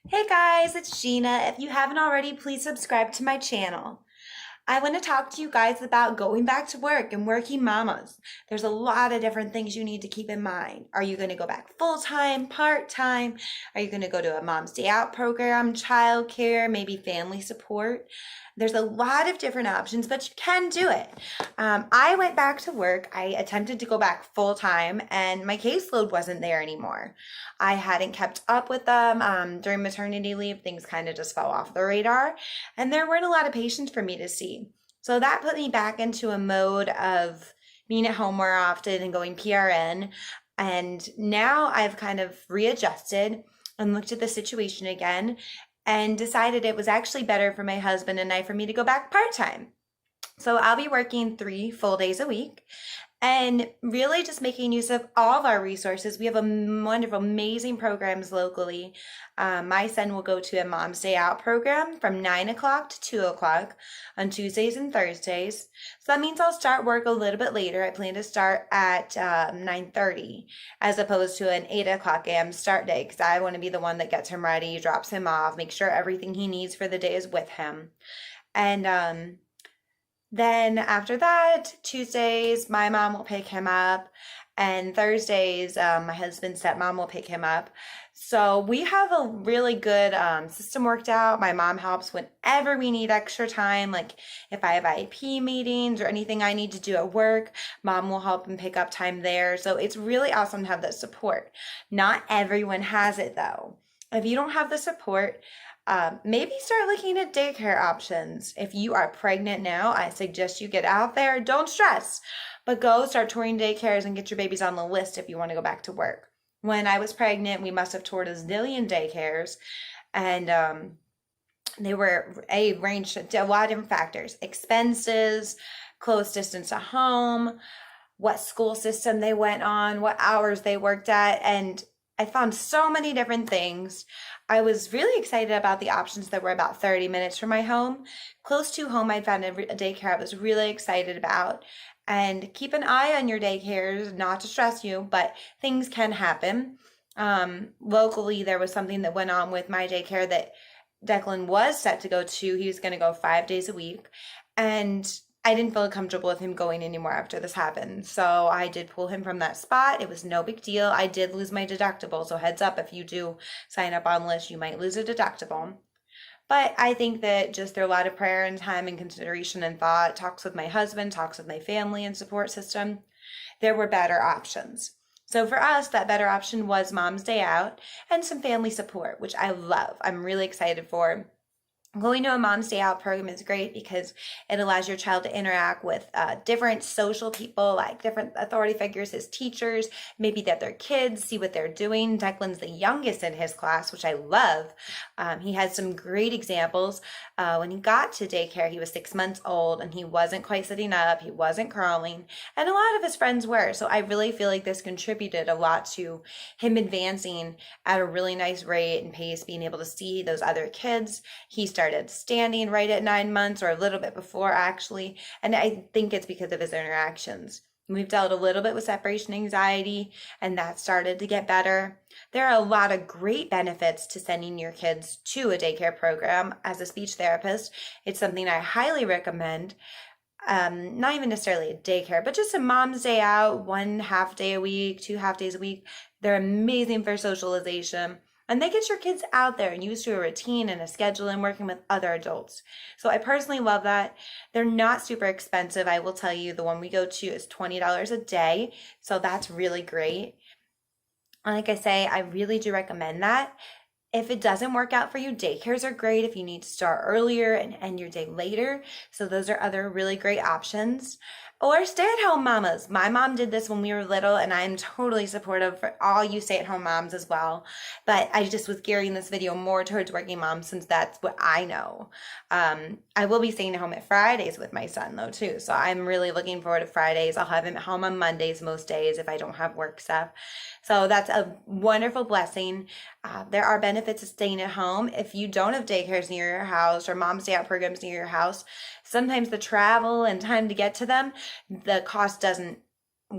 Hey guys, it's Gina. If you haven't already, please subscribe to my channel. I want to talk to you guys about going back to work and working mamas. There's a lot of different things you need to keep in mind. Are you going to go back full time, part time? Are you going to go to a mom's day out program, childcare, maybe family support? There's a lot of different options, but you can do it. I went back to work. I attempted to go back full time, and my caseload wasn't there anymore. I hadn't kept up with them during maternity leave. Things kind of just fell off the radar, and there weren't a lot of patients for me to see. So that put me back into a mode of being at home more often and going PRN. And now I've kind of readjusted and looked at the situation again and decided it was actually better for my husband and I for me to go back part time. So I'll be working 3 full days a week and really just making use of all of our resources. We have a wonderful, amazing programs locally. My son will go to a Mom's Day Out program from 9 o'clock to 2 o'clock on Tuesdays and Thursdays. So that means I'll start work a little bit later. I plan to start at 9:30 as opposed to an 8 o'clock a.m. start day because I want to be the one that gets him ready, drops him off, make sure everything he needs for the day is with him. And then after that, Tuesdays, my mom will pick him up, and Thursdays, my husband's stepmom will pick him up. So we have a really good system worked out. My mom helps whenever we need extra time, like if I have IEP meetings or anything I need to do at work, mom will help and pick up time there. So it's really awesome to have that support. Not everyone has it though. If you don't have the support, maybe start looking at daycare options. If you are pregnant now, I suggest you get out there. Don't stress, but go start touring daycares and get your babies on the list if you want to go back to work. When I was pregnant, we must have toured a zillion daycares, and they were ranged a lot of different factors: expenses, close distance to home, what school system they went on, what hours they worked at, and I found so many different things. I was really excited about the options that were about 30 minutes from my home. Close to home, I found a daycare I was really excited about. And keep an eye on your daycares, not to stress you, but things can happen. Locally, there was something that went on with my daycare that Declan was set to go to. He was going to go 5 days a week. And I didn't feel comfortable with him going anymore after this happened. So I did pull him from that spot. It was no big deal. I did lose my deductible. So heads up, if you do sign up on list, you might lose a deductible. But I think that just through a lot of prayer and time and consideration and thought, talks with my husband, talks with my family and support system, there were better options. So for us, that better option was Mom's Day Out and some family support, which I love. I'm really excited for. Going to a Mom's Day Out program is great because it allows your child to interact with different social people, like different authority figures as teachers, maybe that their kids, see what they're doing. Declan's the youngest in his class, which I love. He has some great examples. When he got to daycare, he was 6 months old and he wasn't quite sitting up, he wasn't crawling, and a lot of his friends were. So I really feel like this contributed a lot to him advancing at a really nice rate and pace, being able to see those other kids. He started standing right at 9 months, or a little bit before actually, and I think it's because of his interactions. We've dealt a little bit with separation anxiety, and that started to get better. There are a lot of great benefits to sending your kids to a daycare program. As a speech therapist, it's something I highly recommend. Not even necessarily a daycare, but just a Mom's Day Out, 1 half day a week, 2 half days a week. They're amazing for socialization. And they get your kids out there and used to a routine and a schedule and working with other adults. So I personally love that. They're not super expensive. I will tell you, the one we go to is $20 a day. So that's really great. Like I say, I really do recommend that. If it doesn't work out for you, daycares are great if you need to start earlier and end your day later. So those are other really great options. Or stay-at-home mamas. My mom did this when we were little, and I'm totally supportive for all you stay-at-home moms as well. But I just was gearing this video more towards working moms since that's what I know. I will be staying at home at Fridays with my son though too. So I'm really looking forward to Fridays. I'll have him at home on Mondays most days if I don't have work stuff. So that's a wonderful blessing. There are benefits of staying at home. If you don't have daycares near your house or Mom's Day Out programs near your house, sometimes the travel and time to get to them, the cost doesn't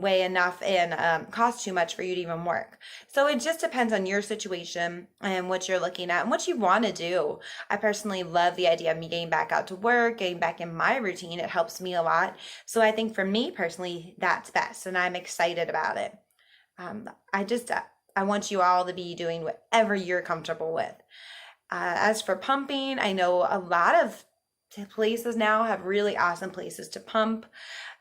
weigh enough and cost too much for you to even work. So it just depends on your situation and what you're looking at and what you want to do. I personally love the idea of me getting back out to work, getting back in my routine. It helps me a lot. So I think for me personally, that's best, and I'm excited about it. I just I want you all to be doing whatever you're comfortable with. As for pumping, I know a lot of places now have really awesome places to pump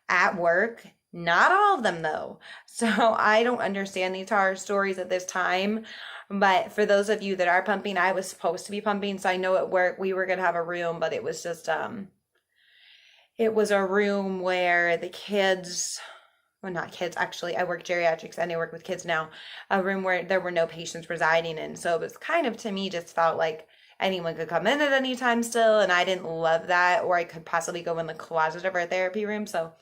at work. Not all of them though. So I don't understand these horror stories at this time. But for those of you that are pumping, I was supposed to be pumping. So I know at work we were gonna have a room, but it was just it was a room where the kids, well, not kids, actually, I work geriatrics and I work with kids now, a room where there were no patients residing in. So it was kind of, to me, just felt like anyone could come in at any time still, and I didn't love that, or I could possibly go in the closet of our therapy room. So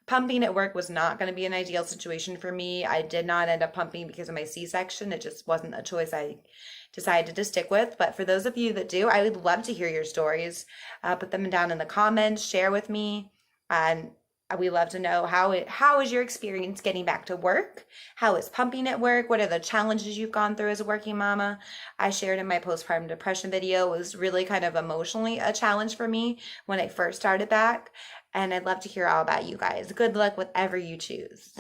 pumping at work was not going to be an ideal situation for me. I did not end up pumping because of my C-section. It just wasn't a choice I decided to stick with. But for those of you that do, I would love to hear your stories. Put them down in the comments, share with me. And we love to know how is your experience getting back to work? How is pumping at work? What are the challenges you've gone through as a working mama? I shared in my postpartum depression video, it was really kind of emotionally a challenge for me when I first started back. And I'd love to hear all about you guys. Good luck with whatever you choose.